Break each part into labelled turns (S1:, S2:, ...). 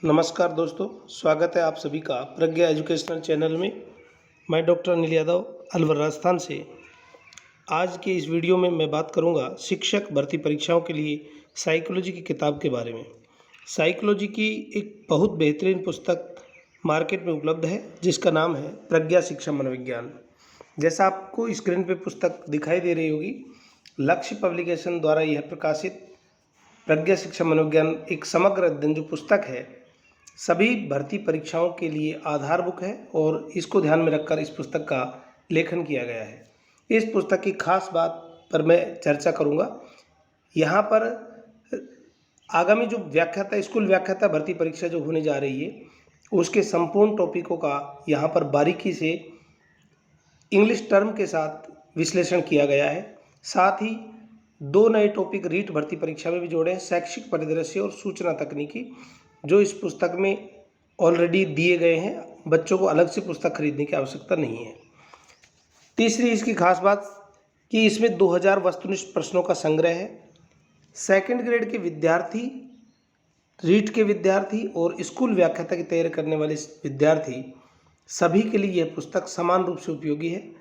S1: नमस्कार दोस्तों, स्वागत है आप सभी का प्रज्ञा एजुकेशनल चैनल में। मैं डॉक्टर अनिल यादव अलवर राजस्थान से। आज के इस वीडियो में मैं बात करूंगा शिक्षक भर्ती परीक्षाओं के लिए साइकोलॉजी की किताब के बारे में। साइकोलॉजी की एक बहुत बेहतरीन पुस्तक मार्केट में उपलब्ध है जिसका नाम है प्रज्ञा शिक्षा मनोविज्ञान। जैसा आपको स्क्रीन पर पुस्तक दिखाई दे रही होगी, लक्ष्य पब्लिकेशन द्वारा यह प्रकाशित प्रज्ञा शिक्षा मनोविज्ञान एक समग्र अध्ययन जो पुस्तक है सभी भर्ती परीक्षाओं के लिए आधार बुक है और इसको ध्यान में रखकर इस पुस्तक का लेखन किया गया है। इस पुस्तक की खास बात पर मैं चर्चा करूंगा। यहाँ पर आगामी जो व्याख्याता स्कूल व्याख्याता भर्ती परीक्षा जो होने जा रही है उसके संपूर्ण टॉपिकों का यहाँ पर बारीकी से इंग्लिश टर्म के साथ विश्लेषण किया गया है। साथ ही दो नए टॉपिक रीट भर्ती परीक्षा में भी जोड़े हैं, शैक्षिक परिदृश्य और सूचना तकनीकी, जो इस पुस्तक में ऑलरेडी दिए गए हैं। बच्चों को अलग से पुस्तक खरीदने की आवश्यकता नहीं है। तीसरी इसकी खास बात कि इसमें 2000 वस्तुनिष्ठ प्रश्नों का संग्रह है। सेकंड ग्रेड के विद्यार्थी, रीट के विद्यार्थी और स्कूल व्याख्याता की तैयारी करने वाले विद्यार्थी सभी के लिए यह पुस्तक समान रूप से उपयोगी है।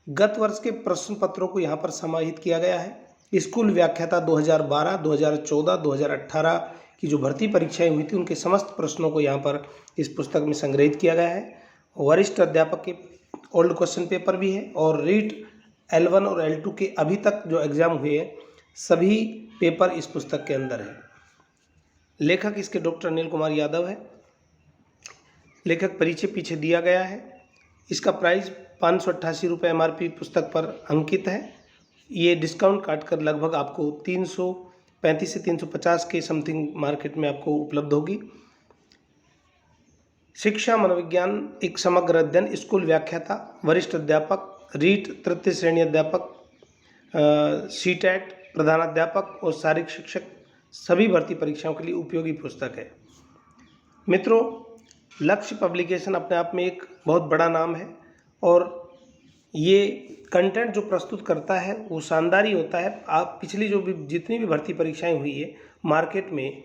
S1: गत वर्ष के प्रश्न पत्रों को यहाँ पर समाहित किया गया है। स्कूल व्याख्याता 2012, 2014, 2018 की जो भर्ती परीक्षाएं हुई थी उनके समस्त प्रश्नों को यहाँ पर इस पुस्तक में संग्रहित किया गया है। वरिष्ठ अध्यापक के ओल्ड क्वेश्चन पेपर भी है और रीट L1 और L2 के अभी तक जो एग्ज़ाम हुए हैं सभी पेपर इस पुस्तक के अंदर है। लेखक इसके डॉक्टर अनिल कुमार यादव है। लेखक परिचय पीछे दिया गया है। इसका प्राइस 588 रुपये MRP पुस्तक पर अंकित है। ये डिस्काउंट काटकर लगभग आपको 335 से 350 के समथिंग मार्केट में आपको उपलब्ध होगी। शिक्षा मनोविज्ञान एक समग्र अध्ययन, स्कूल व्याख्याता, वरिष्ठ अध्यापक, रीट तृतीय श्रेणी अध्यापक, सीटेट प्रधानाध्यापक और शारीरिक शिक्षक सभी भर्ती परीक्षाओं के लिए उपयोगी पुस्तक है। मित्रों, लक्ष्य पब्लिकेशन अपने आप में एक बहुत बड़ा नाम है और ये कंटेंट जो प्रस्तुत करता है वो शानदार ही होता है। आप पिछली जो भी जितनी भी भर्ती परीक्षाएं हुई है मार्केट में,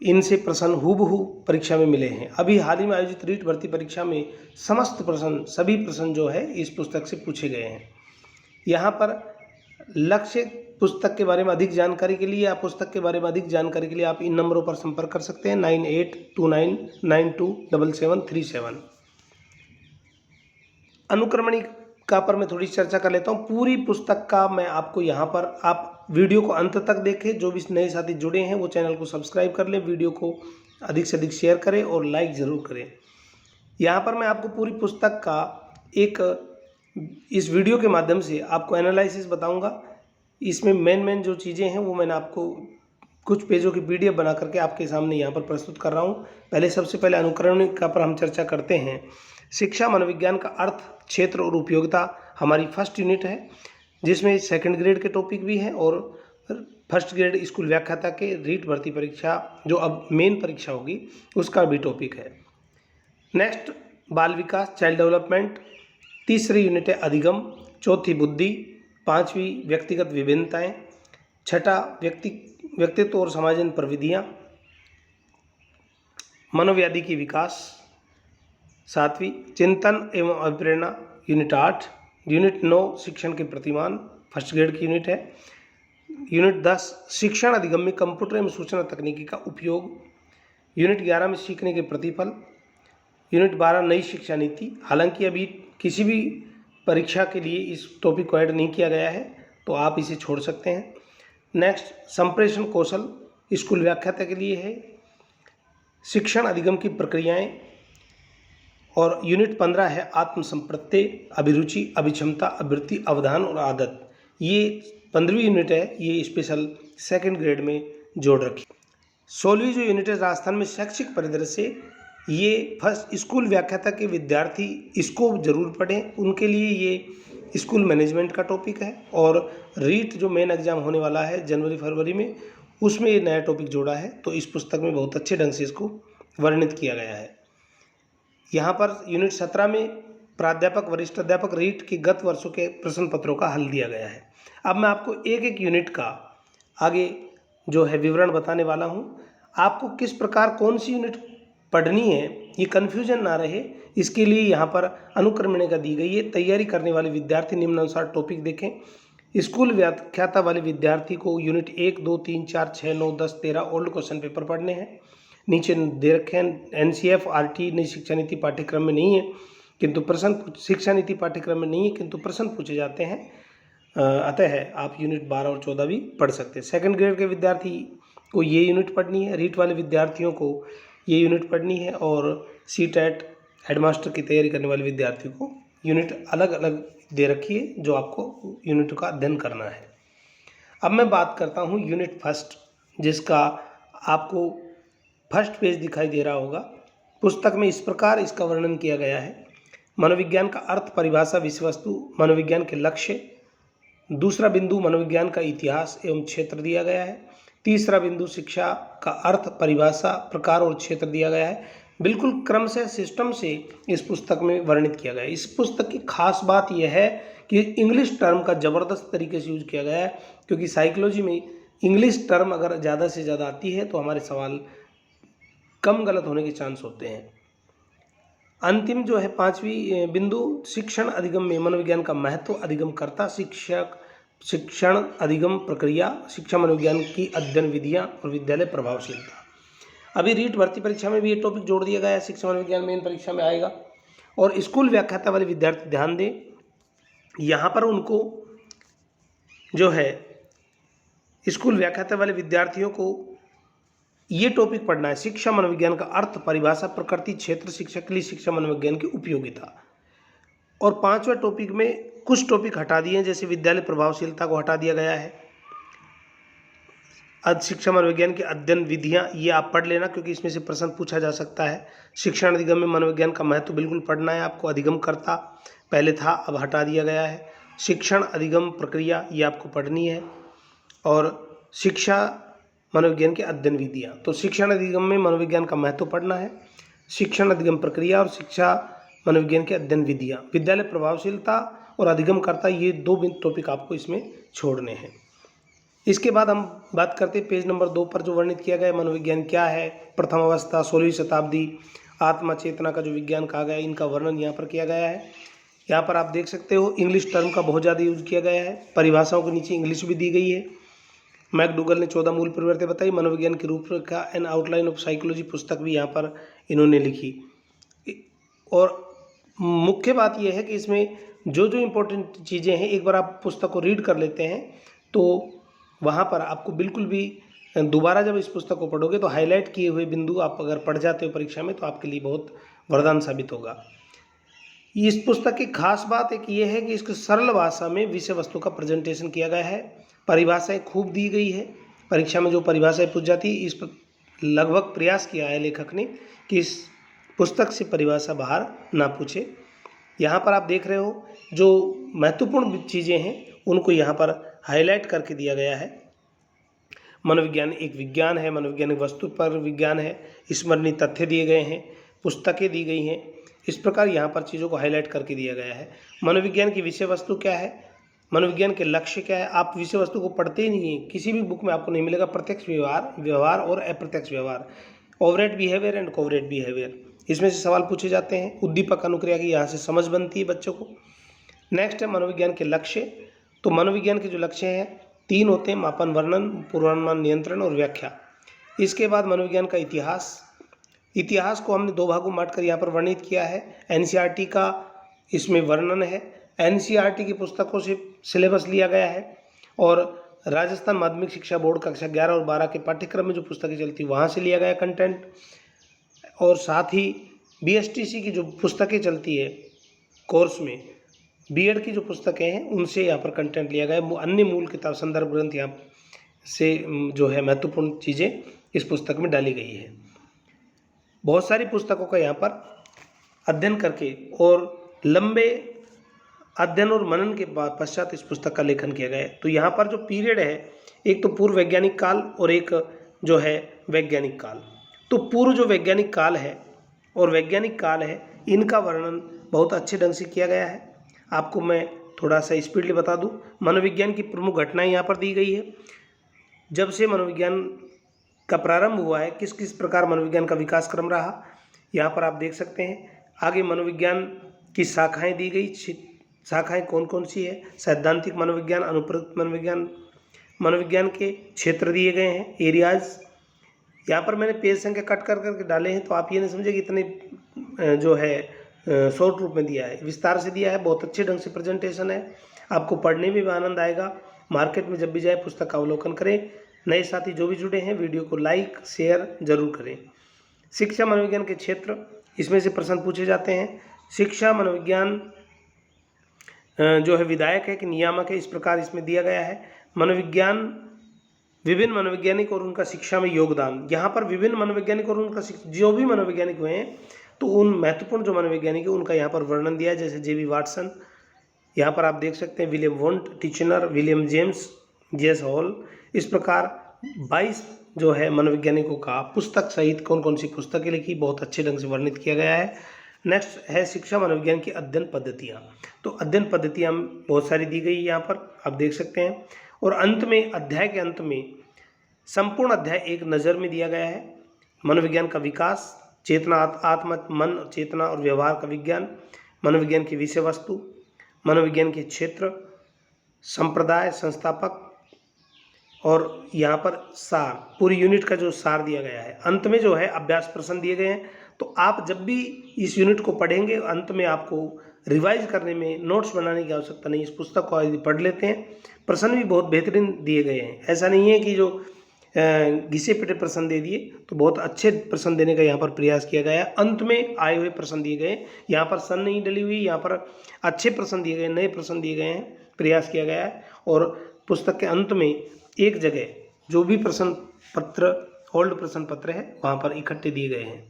S1: इनसे प्रश्न हूबहू परीक्षा में मिले हैं। अभी हाल ही में आयोजित रीट भर्ती परीक्षा में समस्त प्रश्न, सभी प्रश्न जो है इस पुस्तक से पूछे गए हैं। यहाँ पर लक्ष्य पुस्तक के बारे में अधिक जानकारी के लिए या पुस्तक के बारे में अधिक जानकारी के लिए आप इन नंबरों पर संपर्क कर सकते हैं 9829927737। अनुक्रमणिका पर मैं थोड़ी चर्चा कर लेता हूँ। पूरी पुस्तक का मैं आपको यहाँ पर, आप वीडियो को अंत तक देखें। जो भी नए साथी जुड़े हैं वो चैनल को सब्सक्राइब कर लें, वीडियो को अधिक से अधिक शेयर करें और लाइक ज़रूर करें। यहाँ पर मैं आपको पूरी पुस्तक का एक इस वीडियो के माध्यम से आपको एनालिसिस बताऊँगा। इसमें मेन जो चीज़ें हैं वो मैंने आपको कुछ पेजों की PDF बना करके आपके सामने यहाँ पर प्रस्तुत कर रहा हूँ। सबसे पहले अनुक्रमणिका पर हम चर्चा करते हैं। शिक्षा मनोविज्ञान का अर्थ, क्षेत्र और उपयोगिता हमारी फर्स्ट यूनिट है, जिसमें सेकंड ग्रेड के टॉपिक भी हैं और फर्स्ट ग्रेड स्कूल व्याख्याता के रीट भर्ती परीक्षा जो अब मेन परीक्षा होगी उसका भी टॉपिक है। नेक्स्ट, बाल विकास, चाइल्ड डेवलपमेंट। तीसरी यूनिट है अधिगम। चौथी बुद्धि। पांचवी व्यक्तिगत विभिन्नताएं। छठा व्यक्तित्व और समाजन प्रविधियाँ। मनोव्याधि की विकास। सातवीं, चिंतन एवं अभिप्रेरणा, यूनिट 8। यूनिट 9, शिक्षण के प्रतिमान, फर्स्ट ग्रेड की यूनिट है। यूनिट 10, शिक्षण अधिगम में कंप्यूटर एवं सूचना तकनीकी का उपयोग। यूनिट 11 में सीखने के प्रतिफल। यूनिट 12, नई शिक्षा नीति। हालांकि अभी किसी भी परीक्षा के लिए इस टॉपिक को ऐड नहीं किया गया है तो आप इसे छोड़ सकते हैं। नेक्स्ट, संप्रेषण कौशल स्कूल व्याख्याता के लिए है। शिक्षण अधिगम की प्रक्रियाएं। और यूनिट 15 है आत्मसंप्रत्यय, अभिरुचि, अभिक्षमता, अभिवृत्ति, अवधान और आदत। ये 15वीं यूनिट है, ये स्पेशल सेकंड ग्रेड में जोड़ रखी। 16वीं जो यूनिट है राजस्थान में शैक्षिक परिदृश्य, ये फर्स्ट स्कूल व्याख्याता के विद्यार्थी इसको जरूर पढ़ें, उनके लिए ये स्कूल मैनेजमेंट का टॉपिक है। और रीट जो मेन एग्जाम होने वाला है जनवरी-फरवरी में, उसमें ये नया टॉपिक जोड़ा है। तो इस पुस्तक में बहुत अच्छे ढंग से इसको वर्णित किया गया है। यहाँ पर यूनिट 17 में प्राध्यापक, वरिष्ठ अध्यापक, रीट के गत वर्षों के प्रश्न पत्रों का हल दिया गया है। अब मैं आपको एक एक यूनिट का आगे जो है विवरण बताने वाला हूँ। आपको किस प्रकार कौन सी यूनिट पढ़नी है, ये कन्फ्यूजन ना रहे, इसके लिए यहाँ पर अनुक्रमणिका दी गई है। तैयारी करने वाले विद्यार्थी निम्नानुसार टॉपिक देखें। स्कूल व्याख्याता वाले विद्यार्थी को यूनिट 1, 2, 3, 4, 6, 9, 10, 13 ओल्ड क्वेश्चन पेपर पढ़ने हैं। नीचे दे रखे हैं NCF RT नई शिक्षा नीति पाठ्यक्रम में नहीं है, किंतु प्रश्न शिक्षा नीति पाठ्यक्रम में नहीं है, किंतु प्रश्न पूछे जाते हैं। अतः है आप यूनिट 12 और 14 भी पढ़ सकते हैं। सेकंड ग्रेड के विद्यार्थी को ये यूनिट पढ़नी है, रीट वाले विद्यार्थियों को ये यूनिट पढ़नी है, और CTET हेडमास्टर की तैयारी करने वाले विद्यार्थियों को यूनिट अलग अलग दे रखी है जो आपको यूनिट का अध्ययन करना है। अब मैं बात करता हूँ यूनिट फर्स्ट, जिसका आपको फर्स्ट पेज दिखाई दे रहा होगा। पुस्तक में इस प्रकार इसका वर्णन किया गया है। मनोविज्ञान का अर्थ, परिभाषा, विषय वस्तु, मनोविज्ञान के लक्ष्य। दूसरा बिंदु मनोविज्ञान का इतिहास एवं क्षेत्र दिया गया है। तीसरा बिंदु शिक्षा का अर्थ, परिभाषा, प्रकार और क्षेत्र दिया गया है। बिल्कुल क्रम से, सिस्टम से इस पुस्तक में वर्णित किया गया है। इस पुस्तक की खास बात यह है कि इंग्लिश टर्म का ज़बरदस्त तरीके से यूज किया गया है, क्योंकि साइकोलॉजी में इंग्लिश टर्म अगर ज़्यादा से ज़्यादा आती है तो हमारे सवाल कम गलत होने के चांस होते हैं। अंतिम जो है पांचवी बिंदु, शिक्षण अधिगम में मनोविज्ञान का महत्व, अधिगमकर्ता, शिक्षक, शिक्षण अधिगम प्रक्रिया, शिक्षा मनोविज्ञान की अध्ययन विधियां और विद्यालय प्रभावशीलता। अभी रीट भर्ती परीक्षा में भी ये टॉपिक जोड़ दिया गया है, शिक्षा मनोविज्ञान मेन परीक्षा में आएगा। और स्कूल व्याख्याता वाले विद्यार्थी ध्यान दें, यहाँ पर उनको जो है स्कूल व्याख्याता वाले विद्यार्थियों को ये टॉपिक पढ़ना है, शिक्षा मनोविज्ञान का अर्थ, परिभाषा, प्रकृति, क्षेत्र, शिक्षक के लिए शिक्षा मनोविज्ञान की उपयोगिता। और पांचवा टॉपिक में कुछ टॉपिक हटा दिए हैं, जैसे विद्यालय प्रभावशीलता को हटा दिया गया है। शिक्षा मनोविज्ञान की अध्ययन विधियां, ये आप पढ़ लेना, क्योंकि इसमें से प्रश्न पूछा जा सकता है। शिक्षण अधिगम में मनोविज्ञान का महत्व बिल्कुल पढ़ना है आपको। अधिगमकर्ता पहले था, अब हटा दिया गया है। शिक्षण अधिगम प्रक्रिया, ये आपको पढ़नी है। और शिक्षा मनोविज्ञान की अध्ययन विधियाँ, तो शिक्षण अधिगम में मनोविज्ञान का महत्व पढ़ना है, शिक्षण अधिगम प्रक्रिया और शिक्षा मनोविज्ञान की अध्ययन विधियाँ। विद्यालय प्रभावशीलता और अधिगमकर्ता, ये दो टॉपिक आपको इसमें छोड़ने हैं। इसके बाद हम बात करते हैं पेज नंबर 2 पर, जो वर्णित किया गया है मनोविज्ञान क्या है। प्रथम अवस्था, 16वीं शताब्दी, आत्मा चेतना का जो विज्ञान कहा गया है, इनका वर्णन यहाँ पर किया गया है। यहाँ पर आप देख सकते हो इंग्लिश टर्म का बहुत ज़्यादा यूज किया गया है। परिभाषाओं के नीचे इंग्लिश भी दी गई है। मैकडूगल ने 14 मूल प्रवृत्ति बताई। मनोविज्ञान की रूपरेखा एन आउटलाइन ऑफ साइकोलॉजी पुस्तक भी यहाँ पर इन्होंने लिखी। और मुख्य बात यह है कि इसमें जो जो इम्पोर्टेंट चीज़ें हैं, एक बार आप पुस्तक को रीड कर लेते हैं तो वहाँ पर आपको बिल्कुल भी दोबारा जब इस पुस्तक को पढ़ोगे तो हाईलाइट किए हुए बिंदु आप अगर पढ़ जाते हो परीक्षा में, तो आपके लिए बहुत वरदान साबित होगा। इस पुस्तक की खास बात एक ये है कि इसको सरल भाषा में विषय वस्तु का प्रेजेंटेशन किया गया है। परिभाषाएं खूब दी गई है। परीक्षा में जो परिभाषाएं पूछ जाती है, इस पर लगभग प्रयास किया है लेखक ने कि इस पुस्तक से परिभाषा बाहर ना पूछे। यहाँ पर आप देख रहे हो जो महत्वपूर्ण चीज़ें हैं उनको यहाँ पर हाईलाइट करके दिया गया है। मनोविज्ञान एक विज्ञान है, मनोविज्ञान एक वस्तु पर विज्ञान है, स्मरणीय तथ्य दिए गए हैं, पुस्तकें दी गई हैं। इस प्रकार यहाँ पर चीज़ों को हाईलाइट करके दिया गया है। मनोविज्ञान की विषय वस्तु क्या है, मनोविज्ञान के लक्ष्य क्या है। आप विषय वस्तु को पढ़ते ही नहीं हैं, किसी भी बुक में आपको नहीं मिलेगा। प्रत्यक्ष व्यवहार और अप्रत्यक्ष व्यवहार, ओवरेट बिहेवियर एंड कोवरेट बिहेवियर, इसमें से सवाल पूछे जाते हैं। उद्दीपक अनुक्रिया की यहाँ से समझ बनती है बच्चों को। नेक्स्ट है मनोविज्ञान के लक्ष्य। तो मनोविज्ञान के जो लक्ष्य हैं 3 होते हैं, मापन, वर्णन, पूर्वानुमान, नियंत्रण और व्याख्या। इसके बाद मनोविज्ञान का इतिहास। इतिहास को हमने 2 भागों में बांटकर यहाँ पर वर्णित किया है। NCERT का इसमें वर्णन है। NCERT की पुस्तकों से सिलेबस लिया गया है, और राजस्थान माध्यमिक शिक्षा बोर्ड कक्षा 11 और 12 के पाठ्यक्रम में जो पुस्तकें चलती है वहाँ से लिया गया कंटेंट। और साथ ही BSTC की जो पुस्तकें चलती है कोर्स में, B.Ed की जो पुस्तकें हैं उनसे यहाँ पर कंटेंट लिया गया है। अन्य मूल किताब, संदर्भ ग्रंथ यहाँ से जो है महत्वपूर्ण चीज़ें इस पुस्तक में डाली गई है। बहुत सारी पुस्तकों का यहाँ पर अध्ययन करके और लंबे अध्ययन और मनन के पश्चात इस पुस्तक का लेखन किया गया है। तो यहाँ पर जो पीरियड है, एक तो पूर्व वैज्ञानिक काल और एक जो है वैज्ञानिक काल। तो पूर्व जो वैज्ञानिक काल है और वैज्ञानिक काल है, इनका वर्णन बहुत अच्छे ढंग से किया गया है। आपको मैं थोड़ा सा स्पीडली बता दूं। मनोविज्ञान की प्रमुख घटनाएं यहाँ पर दी गई है। जब से मनोविज्ञान का प्रारंभ हुआ है, किस किस प्रकार मनोविज्ञान का विकास क्रम रहा, यहाँ पर आप देख सकते हैं। आगे मनोविज्ञान की शाखाएं दी गई, शाखाएं कौन कौन सी है, सैद्धांतिक मनोविज्ञान, अनुप्रयुक्त मनोविज्ञान, मनोविज्ञान के क्षेत्र दिए गए हैं, एरियाज। यहाँ पर मैंने पेज संख्या कट कर करके डाले हैं, तो आप ये नहीं समझे कि इतने जो है शॉर्ट रूप में दिया है, विस्तार से दिया है, बहुत अच्छे ढंग से प्रेजेंटेशन है, आपको पढ़ने में भी आनंद आएगा। मार्केट में जब भी जाए पुस्तक का अवलोकन करें। नए साथी जो भी जुड़े हैं वीडियो को लाइक शेयर जरूर करें। शिक्षा मनोविज्ञान के क्षेत्र, इसमें से प्रश्न पूछे जाते हैं। शिक्षा मनोविज्ञान जो है विधायक है कि नियामक है, इस प्रकार इसमें दिया गया है। मनोविज्ञान, विभिन्न मनोवैज्ञानिक और उनका शिक्षा में योगदान। यहाँ पर विभिन्न मनोवैज्ञानिक और उनका जो भी मनोवैज्ञानिक हुए हैं, तो उन महत्वपूर्ण जो मनोवैज्ञानिक है उनका यहाँ पर वर्णन दिया है, जैसे जेबी वाटसन, यहाँ पर आप देख सकते हैं William won't, Titchener, William James, जेस हॉल। इस प्रकार 22 जो है मनोवैज्ञानिकों का पुस्तक सहित कौन कौन सी पुस्तकें लिखी, बहुत अच्छे ढंग से वर्णित किया गया है। नेक्स्ट है शिक्षा मनोविज्ञान की अध्ययन पद्धतियाँ। तो अध्ययन पद्धतियाँ बहुत सारी दी गई यहाँ पर आप देख सकते हैं। और अंत में, अध्याय के अंत में संपूर्ण अध्याय एक नज़र में दिया गया है। मनोविज्ञान का विकास, चेतना, आत्मा, मन, चेतना और व्यवहार का विज्ञान, मनोविज्ञान की विषय वस्तु, मनोविज्ञान के क्षेत्र, संप्रदाय, संस्थापक, और यहाँ पर सार, पूरी यूनिट का जो सार दिया गया है। अंत में जो है अभ्यास प्रश्न दिए गए हैं। तो आप जब भी इस यूनिट को पढ़ेंगे, अंत में आपको रिवाइज करने में, नोट्स बनाने की आवश्यकता नहीं। इस पुस्तक को यदि पढ़ लेते हैं, प्रश्न भी बहुत बेहतरीन दिए गए हैं। ऐसा नहीं है कि जो घिसे पिटे प्रश्न दे दिए, तो बहुत अच्छे प्रश्न देने का यहाँ पर प्रयास किया गया है। अंत में आए हुए प्रश्न दिए गए, यहाँ पर सन नहीं डली हुई, यहाँ पर अच्छे प्रश्न दिए गए, नए प्रश्न दिए गए हैं, प्रयास किया गया है। और पुस्तक के अंत में एक जगह जो भी प्रश्न पत्र, ओल्ड प्रश्न पत्र है, वहाँ पर इकट्ठे दिए गए हैं।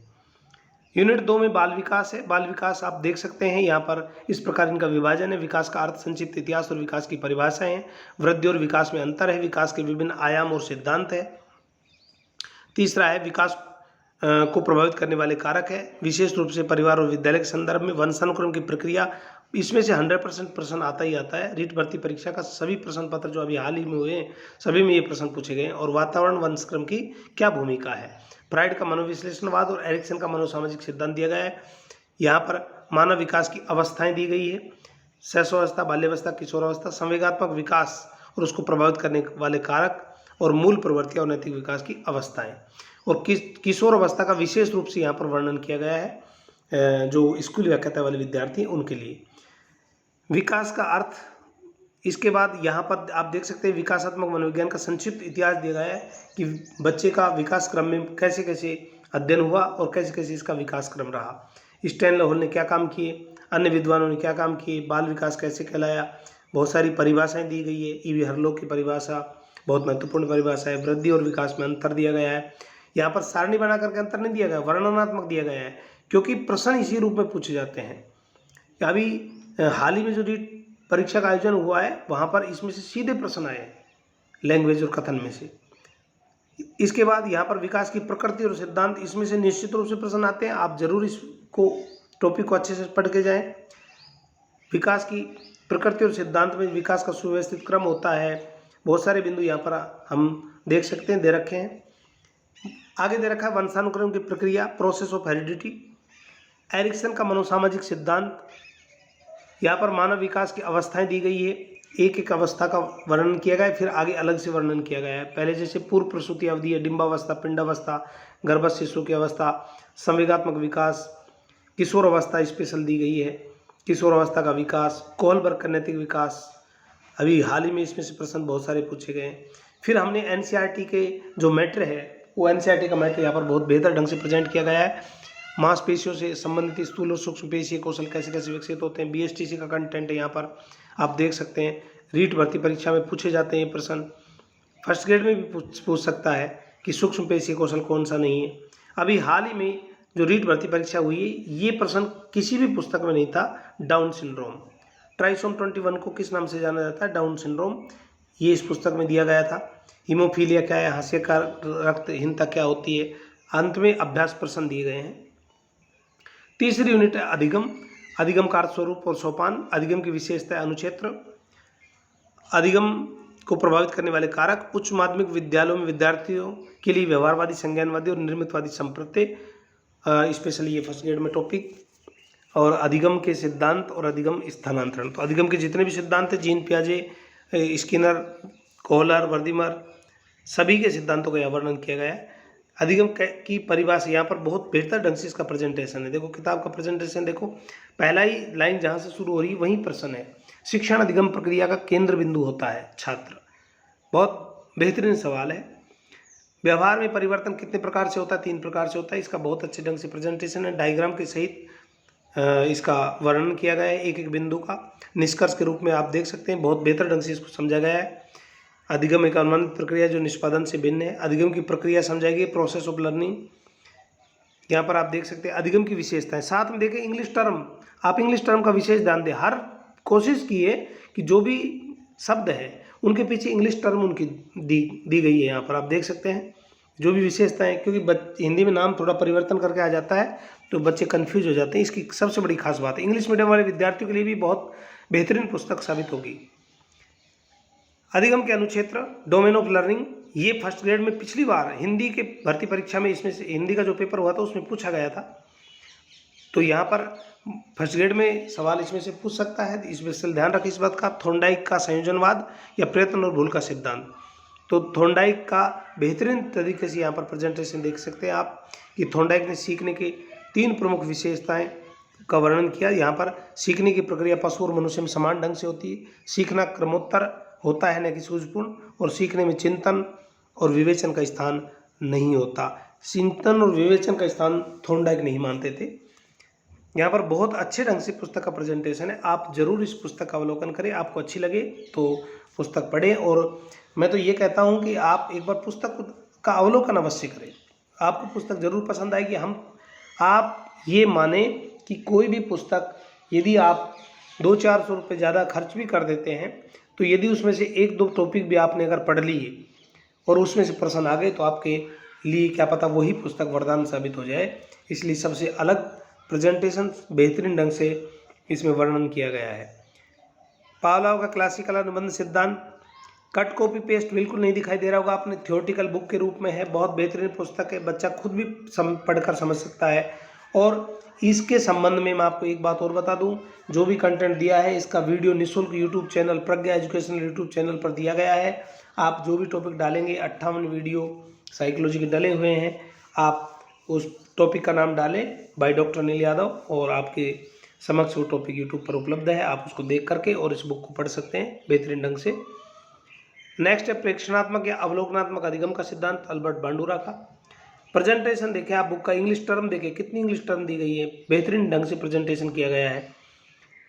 S1: यूनिट 2 में बाल विकास है। बाल विकास आप देख सकते हैं, यहाँ पर इस प्रकार इनका विभाजन है। विकास का अर्थ, संक्षिप्त इतिहास और विकास की परिभाषाएं हैं। वृद्धि और विकास में अंतर है। विकास के विभिन्न आयाम और सिद्धांत है। तीसरा है विकास को प्रभावित करने वाले कारक है, विशेष रूप से परिवार और विद्यालय के संदर्भ में। वंशानुक्रम की प्रक्रिया, इसमें से 100% प्रश्न आता ही आता है। रीट भर्ती परीक्षा का सभी प्रश्न पत्र जो अभी हाल ही में हुए हैं, सभी में ये प्रश्न पूछे गए हैं। और वातावरण वंशक्रम की क्या भूमिका है। फ्राइड का मनोविश्लेषणवाद और एरिक्सन का मनोसामाजिक सिद्धांत दिया गया है। यहाँ पर मानव विकास की अवस्थाएं दी गई है, शैशवावस्था, बाल्यावस्था, किशोरावस्था, संवेगात्मक विकास और उसको प्रभावित करने वाले कारक, और मूल प्रवृत्ति और नैतिक विकास की अवस्थाएं। और किशोर अवस्था का विशेष रूप से यहाँ पर वर्णन किया गया है, जो स्कूल व्याख्याता वाले विद्यार्थी हैं उनके लिए। विकास का अर्थ, इसके बाद यहाँ पर आप देख सकते हैं विकासात्मक मनोविज्ञान का संक्षिप्त इतिहास दिया गया है कि बच्चे का विकास क्रम में कैसे कैसे अध्ययन हुआ और कैसे कैसे इसका विकास क्रम रहा। स्टैनले हॉल ने क्या काम किए, अन्य विद्वानों ने क्या काम किए, बाल विकास कैसे कहलाया। बहुत सारी परिभाषाएं दी गई है। ईवी हरलोक की परिभाषा बहुत महत्वपूर्ण परिभाषा है। वृद्धि और विकास में अंतर दिया गया है। यहाँ पर सारणी बना करके अंतर नहीं दिया गया, वर्णनात्मक दिया गया है, क्योंकि प्रश्न इसी रूप में पूछे जाते हैं। अभी हाल ही में जो रीट परीक्षा का आयोजन हुआ है, वहाँ पर इसमें से सीधे प्रश्न आए हैं, लैंग्वेज और कथन में से। इसके बाद यहाँ पर विकास की प्रकृति और सिद्धांत, इसमें से निश्चित रूप से प्रश्न आते हैं। आप जरूर इसको, टॉपिक को अच्छे से पढ़ के जाएं। विकास की प्रकृति और सिद्धांत में विकास का सुव्यवस्थित क्रम होता है। बहुत सारे बिंदु यहाँ पर हम देख सकते हैं, दे रखे हैं। आगे दे रखा है वंशानुक्रम की प्रक्रिया, प्रोसेस ऑफ हेरिडिटी। एरिक्सन का मनोसामाजिक सिद्धांत, यहाँ पर मानव विकास की अवस्थाएं दी गई है। एक एक अवस्था का वर्णन किया गया है, फिर आगे अलग से वर्णन किया गया है। पहले जैसे पूर्व प्रसूति अवधि है, डिम्बावस्था, पिंडावस्था, गर्भस्थ शिशु की अवस्था, संवेगात्मक विकास, किशोर अवस्था स्पेशल दी गई है, किशोर अवस्था का विकास, कोहलबर्ग का नैतिक विकास। अभी हाल ही में इसमें से प्रश्न बहुत सारे पूछे गए हैं। फिर हमने एनसीईआरटी के जो मैटर है, वो एनसीईआरटी का मैटर यहाँ पर बहुत बेहतर ढंग से प्रेजेंट किया गया है। मांसपेशियों से संबंधित स्थूल और सूक्ष्म पेशीय कौशल कैसे कैसे विकसित होते हैं, बीएसटीसी का कंटेंट है यहाँ पर आप देख सकते हैं। रीट भर्ती परीक्षा में पूछे जाते हैं ये प्रश्न, फर्स्ट ग्रेड में भी पूछ सकता है कि सूक्ष्म पेशीय कौशल कौन सा नहीं है। अभी हाल ही में जो रीट भर्ती परीक्षा हुई है, ये प्रश्न किसी भी पुस्तक में नहीं था। डाउन सिंड्रोम, ट्राइसोम 21 को किस नाम से जाना जाता है, डाउन सिंड्रोम, ये इस पुस्तक में दिया गया था। हीमोफीलिया क्या है, हास्य का रक्तहीनता क्या होती है। अंत में अभ्यास प्रश्न दिए गए हैं। तीसरी यूनिट है अधिगम। अधिगम का अर्थ, स्वरूप और सोपान। अधिगम की विशेषता, अनुक्षेत्र। अधिगम को प्रभावित करने वाले कारक, उच्च माध्यमिक विद्यालयों में विद्यार्थियों के लिए व्यवहारवादी, संज्ञानवादी और निर्मितवादी संप्रत्यय, स्पेशली ये फर्स्ट ग्रेड में टॉपिक, और अधिगम के सिद्धांत और अधिगम स्थानांतरण। तो अधिगम के जितने भी सिद्धांत हैं, जीन पियाजे, स्किनर, कोहलर, वर्दीमर, सभी के सिद्धांतों का यहाँ वर्णन किया गया है। अधिगम की परिभाषा यहाँ पर बहुत बेहतर ढंग से इसका प्रेजेंटेशन है। देखो किताब का प्रेजेंटेशन देखो, पहला ही लाइन जहाँ से शुरू हो रही है वहीं प्रश्न है। शिक्षण अधिगम प्रक्रिया का केंद्र बिंदु होता है छात्र। बहुत बेहतरीन सवाल है। व्यवहार में परिवर्तन कितने प्रकार से होता है? 3 प्रकार से होता है। इसका बहुत अच्छे ढंग से प्रेजेंटेशन है, डायग्राम के सहित इसका वर्णन किया गया है, एक एक बिंदु का निष्कर्ष के रूप में आप देख सकते हैं। बहुत बेहतर ढंग से इसको समझा गया है। अधिगम एक अनुमानित प्रक्रिया जो निष्पादन से भिन्न है। अधिगम की प्रक्रिया समझाएगी, प्रोसेस ऑफ लर्निंग। यहाँ पर आप देख सकते हैं अधिगम की विशेषताएं। साथ में देखें इंग्लिश टर्म, आप इंग्लिश टर्म का विशेष ध्यान दें। हर कोशिश की है कि जो भी शब्द है उनके पीछे इंग्लिश टर्म उनकी दी गई है। यहाँ पर आप देख सकते हैं जो भी विशेषताएं, क्योंकि हिंदी में नाम थोड़ा परिवर्तन करके आ जाता है तो बच्चे कन्फ्यूज हो जाते हैं। इसकी सबसे बड़ी खास बात है। इंग्लिश मीडियम वाले विद्यार्थियों के लिए भी बहुत बेहतरीन पुस्तक साबित होगी। अधिगम के अनुक्षेत्र, डोमेन ऑफ लर्निंग, ये फर्स्ट ग्रेड में पिछली बार हिंदी के भर्ती परीक्षा में इसमें से हिंदी का जो पेपर हुआ था उसमें पूछा गया था। तो यहाँ पर फर्स्ट ग्रेड में सवाल इसमें से पूछ सकता है। स्पेशल ध्यान रखें इस बात का। थॉर्नडाइक का संयोजनवाद या प्रयत्न और भूल का सिद्धांत। तो थॉर्नडाइक का बेहतरीन तरीके से यहाँ पर प्रेजेंटेशन देख सकते हैं आप कि थॉर्नडाइक ने सीखने के 3 प्रमुख विशेषताएं का वर्णन किया। यहाँ पर सीखने की प्रक्रिया पशु और मनुष्य में समान ढंग से होती है। सीखना क्रमोत्तर होता है न कि सूझबूझ, और सीखने में चिंतन और विवेचन का स्थान नहीं होता। चिंतन और विवेचन का स्थान थॉर्नडाइक नहीं मानते थे। यहाँ पर बहुत अच्छे ढंग से पुस्तक का प्रेजेंटेशन है। आप जरूर इस पुस्तक का अवलोकन करें। आपको अच्छी लगे तो पुस्तक पढ़ें, और मैं तो ये कहता हूँ कि आप एक बार पुस्तक का अवलोकन अवश्य करें। आपको पुस्तक जरूर पसंद आएगी। आप ये माने कि कोई भी पुस्तक यदि आप 200-400 रुपये ज़्यादा खर्च भी कर देते हैं तो यदि उसमें से 1-2 टॉपिक भी आपने अगर पढ़ लिए और उसमें से प्रश्न आ गए तो आपके लिए क्या पता वही पुस्तक वरदान साबित हो जाए। इसलिए सबसे अलग प्रेजेंटेशन बेहतरीन ढंग से इसमें वर्णन किया गया है। पावलोव का क्लासिकल अनुबंध सिद्धांत, कट कॉपी पेस्ट बिल्कुल नहीं दिखाई दे रहा होगा आपने, थियोरटिकल बुक के रूप में है। बहुत बेहतरीन पुस्तक है, बच्चा खुद भी पढ़कर समझ सकता है। और इसके संबंध में मैं आपको एक बात और बता दूं, जो भी कंटेंट दिया है इसका वीडियो निःशुल्क यूट्यूब चैनल प्रज्ञा एजुकेशनल यूट्यूब चैनल पर दिया गया है। आप जो भी टॉपिक डालेंगे 58 वीडियो साइकोलॉजी के डले हुए हैं। आप उस टॉपिक का नाम डालें बाय डॉक्टर अनिल यादव और आपके समक्ष वो टॉपिक यूट्यूब पर उपलब्ध है। आप उसको देख करके और इस बुक को पढ़ सकते हैं बेहतरीन ढंग से। नेक्स्ट है प्रेक्षणात्मक या अवलोकनात्मक अधिगम का सिद्धांत, अल्बर्ट बांडुरा का। प्रेजेंटेशन देखें आप बुक का, इंग्लिश टर्म देखें कितनी इंग्लिश टर्म दी गई है, बेहतरीन ढंग से प्रेजेंटेशन किया गया है।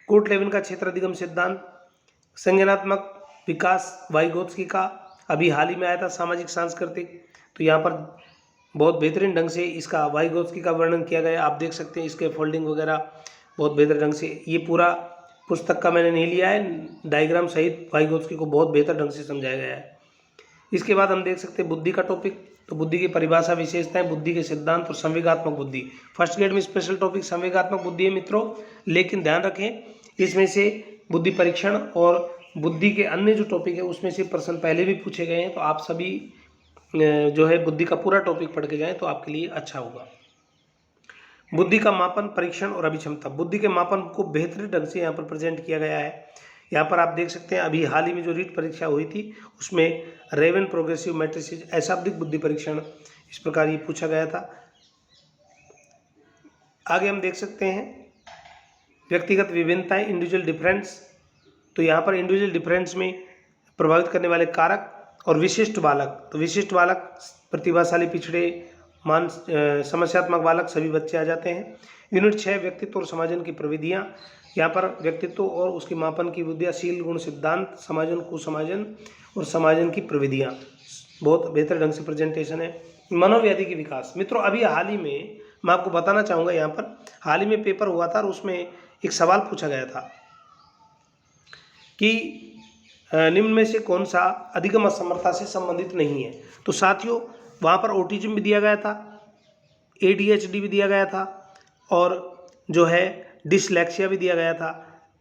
S1: कोर्ट लेविन का क्षेत्र अधिगम सिद्धांत, संज्ञानात्मक विकास वाइगोत्स्की का अभी हाल ही में आया था सामाजिक सांस्कृतिक, तो यहाँ पर बहुत बेहतरीन ढंग से इसका वाइगोत्स्की का वर्णन किया गया। आप देख सकते हैं इसके फोल्डिंग वगैरह बहुत बेहतर ढंग से। ये पूरा पुस्तक का मैंने नहीं लिया है, डायग्राम सहित वाइगोत्स्की को बहुत बेहतर ढंग से समझाया गया है। इसके बाद हम देख सकते हैं बुद्धि का टॉपिक, तो बुद्धि की परिभाषा, विशेषताएं, बुद्धि के सिद्धांत और संवेगात्मक बुद्धि। फर्स्ट ग्रेड में स्पेशल टॉपिक संवेगात्मक बुद्धि है मित्रों, लेकिन ध्यान रखें इसमें से बुद्धि परीक्षण और बुद्धि के अन्य जो टॉपिक है उसमें से प्रश्न पहले भी पूछे गए हैं। तो आप सभी जो है बुद्धि का पूरा टॉपिक पढ़ के जाएं तो आपके लिए अच्छा होगा। बुद्धि का मापन, परीक्षण और अभिक्षमता। बुद्धि के मापन को बेहतर ढंग से यहाँ पर प्रेजेंट किया गया है। यहाँ पर आप देख सकते हैं अभी हाल ही में जो रीट परीक्षा हुई थी उसमें रेवन प्रोग्रेसिव मैट्रिसेस अशाब्दिक बुद्धि परीक्षण इस प्रकार ये पूछा गया था। आगे हम देख सकते हैं व्यक्तिगत विभिन्नताएं, इंडिविजुअल डिफरेंस। तो यहाँ पर इंडिविजुअल डिफरेंस में प्रभावित करने वाले कारक और विशिष्ट बालक। तो विशिष्ट बालक प्रतिभाशाली, पिछड़े, समस्यात्मक बालक सभी बच्चे आ जाते हैं। यूनिट 6 व्यक्तित्व और समाजन की प्रविधियाँ। यहाँ पर व्यक्तित्व और उसके मापन की विधियाँ, शील गुण सिद्धांत, समाजन कुसमाजन और समाजन की प्रविधियाँ। बहुत बेहतर ढंग से प्रेजेंटेशन है। मनोव्याधि की विकास। मित्रों अभी हाल ही में मैं आपको बताना चाहूँगा, यहाँ पर हाल ही में पेपर हुआ था और उसमें एक सवाल पूछा गया था कि निम्न में से कौन सा अधिगम असमर्थता से संबंधित नहीं है। तो साथियों वहाँ पर ऑटिज्म भी दिया गया था, ADHD भी दिया गया था और जो है डिसलेक्सिया भी दिया गया था।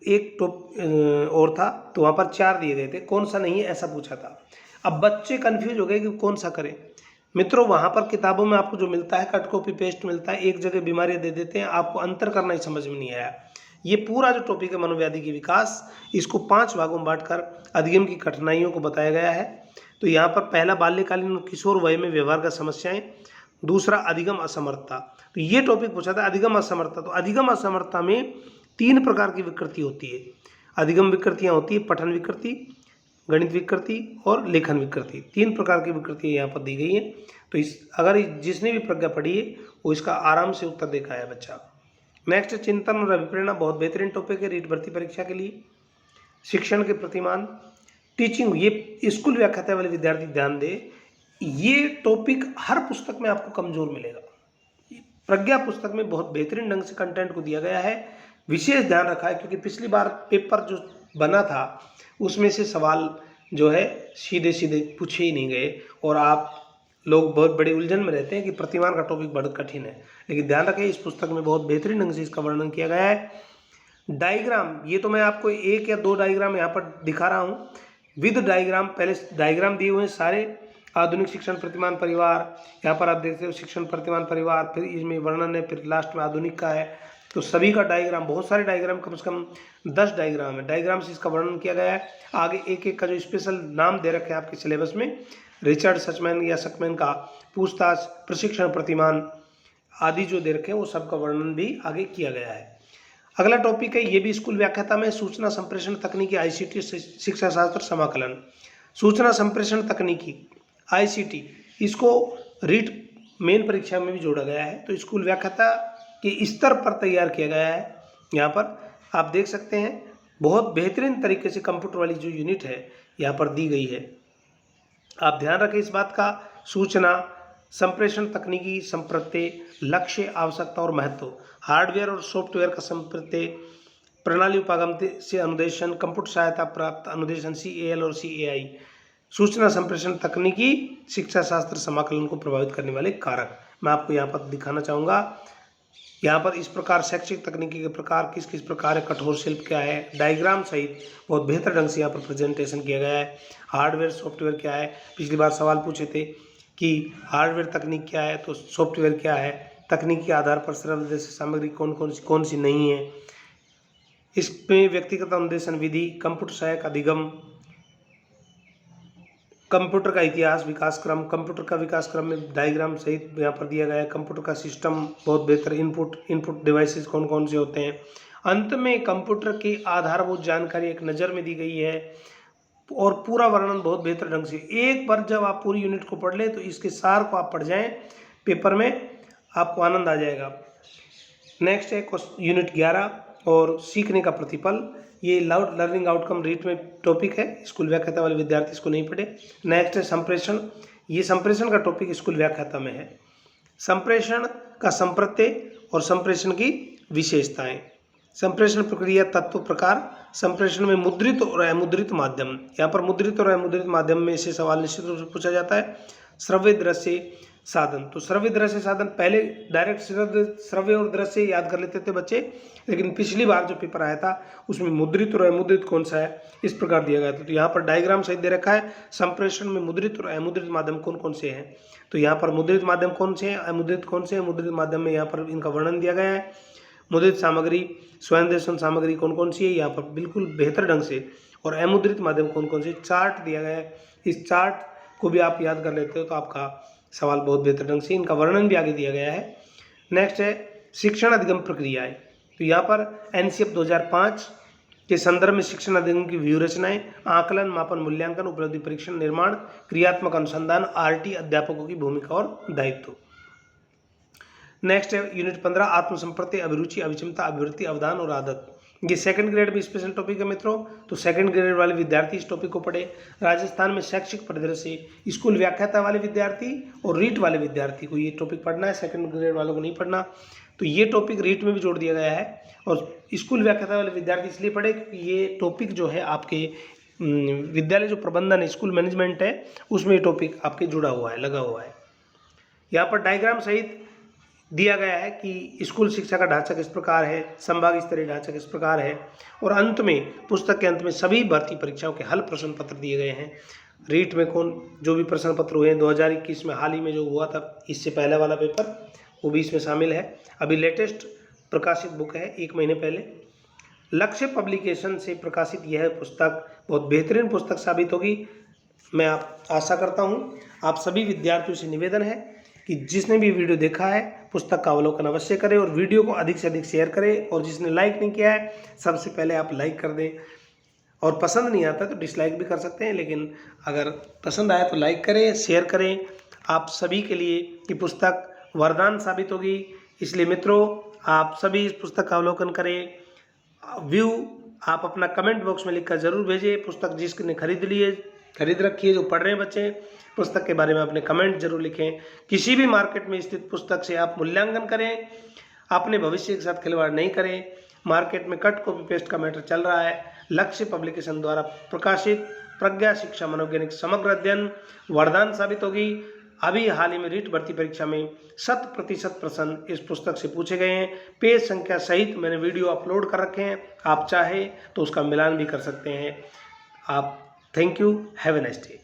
S1: एक और था, तो वहाँ पर 4 दिए गए थे, कौन सा नहीं है ऐसा पूछा था। अब बच्चे कंफ्यूज हो गए कि कौन सा करें। मित्रों, वहाँ पर किताबों में आपको जो मिलता है कट कॉपी पेस्ट मिलता है, एक जगह बीमारियाँ दे देते हैं, आपको अंतर करना ही समझ में नहीं आया। ये पूरा जो टॉपिक है मनोव्याधि की विकास, इसको 5 भागों में बांटकर अधिगम की कठिनाइयों को बताया गया है। तो यहाँ पर पहला बाल्यकालीन और किशोर वय में व्यवहार का समस्याएं, दूसरा अधिगम असमर्थता। तो ये टॉपिक पूछा था अधिगम असमर्थता। तो अधिगम असमर्थता में 3 प्रकार की विकृति होती है। अधिगम विकृतियाँ होती है पठन विकृति, गणित विकृति और लेखन विकृति। 3 प्रकार की विकृतियाँ यहाँ पर दी गई हैं। तो अगर जिसने भी प्रज्ञा पढ़ी है वो इसका आराम से उत्तर देखा है बच्चा। नेक्स्ट, चिंतन और अभिप्रेरणा, बहुत बेहतरीन टॉपिक है रीट भर्ती परीक्षा के लिए। शिक्षण के प्रतिमान, टीचिंग, ये स्कूल व्याख्याता वाले विद्यार्थी ध्यान दे, ये टॉपिक हर पुस्तक में आपको कमजोर मिलेगा। प्रज्ञा पुस्तक में बहुत बेहतरीन ढंग से कंटेंट को दिया गया है, विशेष ध्यान रखा है, क्योंकि पिछली बार पेपर जो बना था उसमें से सवाल जो है सीधे सीधे पूछे ही नहीं गए, और आप लोग बहुत बड़ी उलझन में रहते हैं कि प्रतिमान का टॉपिक बहुत कठिन है। लेकिन ध्यान रखें, इस पुस्तक में बहुत बेहतरीन ढंग से इसका वर्णन किया गया है। डायग्राम, ये तो मैं आपको 1 या 2 डायग्राम यहाँ पर दिखा रहा हूँ विद डायग्राम। पहले डायग्राम दिए हुए हैं सारे, आधुनिक शिक्षण प्रतिमान परिवार, यहाँ पर आप देखते हो शिक्षण प्रतिमान परिवार, फिर इसमें वर्णन है, फिर लास्ट में आधुनिक का है। तो सभी का डायग्राम, बहुत सारे डायग्राम, कम से कम 10 डायग्राम है, डायग्राम से इसका वर्णन किया गया है। आगे एक एक का जो स्पेशल नाम दे रखे हैं आपके सिलेबस में, रिचर्ड सचमैन या सकमैन का पूछताछ, प्रशिक्षण प्रतिमान आदि जो दे रखे हैं वो सबका वर्णन भी आगे किया गया है। अगला टॉपिक है, ये भी स्कूल व्याख्याता में, सूचना संप्रेषण तकनीकी ICT शिक्षा शास्त्र समाकलन। सूचना संप्रेषण तकनीकी ICT, इसको रीट मेन परीक्षा में भी जोड़ा गया है। तो स्कूल व्याख्याता के स्तर पर तैयार किया गया है। यहाँ पर आप देख सकते हैं बहुत बेहतरीन तरीके से कंप्यूटर वाली जो यूनिट है यहाँ पर दी गई है। आप ध्यान रखें इस बात का, सूचना संप्रेषण तकनीकी संप्रत्यय, लक्ष्य, आवश्यकता और महत्व, हार्डवेयर और सॉफ्टवेयर का संप्रत्यय, प्रणाली उपागम से अनुदेशन, कंप्यूटर सहायता प्राप्त अनुदेशन CAL और CAI, सूचना संप्रेषण तकनीकी शिक्षा शास्त्र समाकलन को प्रभावित करने वाले कारक। मैं आपको यहाँ पर दिखाना चाहूँगा, यहाँ पर इस प्रकार शैक्षिक तकनीकी के प्रकार किस किस प्रकार है, कठोर शिल्प क्या है, डायग्राम सहित बहुत बेहतर ढंग से यहाँ पर प्रेजेंटेशन किया गया है। हार्डवेयर सॉफ्टवेयर क्या है, पिछली बार सवाल पूछे थे कि हार्डवेयर तकनीक क्या है, तो सॉफ्टवेयर क्या है, तकनीक के आधार पर सरल जैसे सामग्री कौन सी नहीं है, इसमें व्यक्तिगत अनुदेशन विधि, कंप्यूटर सहायक अधिगम, कंप्यूटर का इतिहास विकास क्रम, कंप्यूटर का विकास क्रम में डायग्राम सहित यहाँ पर दिया गया है। कंप्यूटर का सिस्टम बहुत बेहतर, इनपुट डिवाइसेस कौन कौन से होते हैं। अंत में कंप्यूटर की आधारभूत जानकारी एक नज़र में दी गई है, और पूरा वर्णन बहुत बेहतर ढंग से। एक बार जब आप पूरी यूनिट को पढ़ लें तो इसके सार को आप पढ़ जाएं, पेपर में आपको आनंद आ जाएगा। नेक्स्ट है यूनिट 11 और सीखने का प्रतिफल। ये लर्निंग आउटकम रीट में टॉपिक है, स्कूल व्याख्याता वाले विद्यार्थी इसको नहीं पढ़े। नेक्स्ट है संप्रेषण, ये संप्रेषण का टॉपिक स्कूल व्याख्याता में है। संप्रेषण का संप्रत्यय और संप्रेषण की विशेषताएं, संप्रेषण प्रक्रिया, तत्व, प्रकार, संप्रेषण में मुद्रित और अमुद्रित माध्यम। यहाँ पर मुद्रित और अमुद्रित माध्यम में से सवाल निश्चित रूप से पूछा जाता है। श्रव्य दृश्य साधन, तो श्रव्य दृश्य साधन, पहले डायरेक्ट श्रव्य और दृश्य याद कर लेते थे बच्चे, लेकिन पिछली बार जो पेपर आया था उसमें मुद्रित और अमुद्रित कौन सा है इस प्रकार दिया गया था। तो यहाँ पर डायग्राम सहित दे रखा है, संप्रेषण में मुद्रित और अमुद्रित माध्यम कौन कौन से हैं। तो यहाँ पर मुद्रित माध्यम कौन से हैं, अमुद्रित कौन से हैं। मुद्रित माध्यम में यहाँ पर इनका वर्णन दिया गया है। मुद्रित सामग्री, स्वयंदेशन सामग्री कौन कौन सी है यहाँ पर बिल्कुल बेहतर ढंग से, और अमुद्रित माध्यम कौन कौन से, चार्ट दिया गया है। इस चार्ट को भी आप याद कर लेते हो तो आपका सवाल बहुत बेहतर ढंग से, इनका वर्णन भी आगे दिया गया है। नेक्स्ट है शिक्षण अधिगम प्रक्रियाएं, तो यहाँ पर NCF 2005 के संदर्भ में शिक्षण अधिगम की व्यू रचनाएं, आकलन, मापन, मूल्यांकन, उपलब्धि परीक्षण, निर्माण, क्रियात्मक अनुसंधान, RT, अध्यापकों की भूमिका और दायित्व। नेक्स्ट है यूनिट 15 आत्मसंप्रत्यय, अभिरुचि, अभिक्षमता, अभिवृत्ति, अवधान और आदत। ये सेकंड ग्रेड में स्पेशल टॉपिक है मित्रों, तो सेकंड ग्रेड वाले विद्यार्थी इस टॉपिक को पढ़े। राजस्थान में शैक्षिक परिदृश्य, स्कूल व्याख्याता वाले विद्यार्थी और रीट वाले विद्यार्थी को ये टॉपिक पढ़ना है, सेकंड ग्रेड वालों को नहीं पढ़ना। तो ये टॉपिक रीट में भी जोड़ दिया गया है, और स्कूल व्याख्याता वाले विद्यार्थी इसलिए पढ़े क्योंकि ये टॉपिक जो है आपके विद्यालय जो प्रबंधन है, स्कूल मैनेजमेंट है, उसमें ये टॉपिक आपके जुड़ा हुआ है, लगा हुआ है। यहाँ पर डायग्राम सहित दिया गया है कि स्कूल शिक्षा का ढांचा किस प्रकार है, संभाग स्तरीय ढांचा किस प्रकार है, और अंत में पुस्तक के अंत में सभी भर्ती परीक्षाओं के हल प्रश्न पत्र दिए गए हैं। रीट में कौन जो भी प्रश्न पत्र हुए हैं 2021 में हाल ही में जो हुआ था, इससे पहले वाला पेपर वो भी इसमें शामिल है। अभी लेटेस्ट प्रकाशित बुक है 1 महीने पहले। लक्ष्य पब्लिकेशन से प्रकाशित यह पुस्तक बहुत बेहतरीन पुस्तक साबित होगी, मैं आशा करता हूँ। आप सभी विद्यार्थियों से निवेदन है कि जिसने भी वीडियो देखा है पुस्तक का अवलोकन अवश्य करें और वीडियो को अधिक से अधिक शेयर करें, और जिसने लाइक नहीं किया है सबसे पहले आप लाइक कर दें, और पसंद नहीं आता तो डिसलाइक भी कर सकते हैं, लेकिन अगर पसंद आया तो लाइक करें, शेयर करें। आप सभी के लिए ये पुस्तक वरदान साबित होगी, इसलिए मित्रों आप सभी इस पुस्तक का अवलोकन करें। व्यू आप अपना कमेंट बॉक्स में लिखकर जरूर भेजें। पुस्तक जिसने खरीद रखी है, जो पढ़ रहे हैं बच्चे, पुस्तक के बारे में अपने कमेंट जरूर लिखें। किसी भी मार्केट में स्थित पुस्तक से आप मूल्यांकन करें, अपने भविष्य के साथ खिलवाड़ नहीं करें। मार्केट में कट कॉपी पेस्ट का मैटर चल रहा है। लक्ष्य पब्लिकेशन द्वारा प्रकाशित प्रज्ञा शिक्षा मनोवैज्ञानिक समग्र अध्ययन वरदान साबित होगी। अभी हाल ही में रीट भर्ती परीक्षा में 100% प्रश्न इस पुस्तक से पूछे गए हैं। पेज संख्या सहित मैंने वीडियो अपलोड कर रखे हैं, आप चाहे तो उसका मिलान भी कर सकते हैं। आप thank you, have a nice day.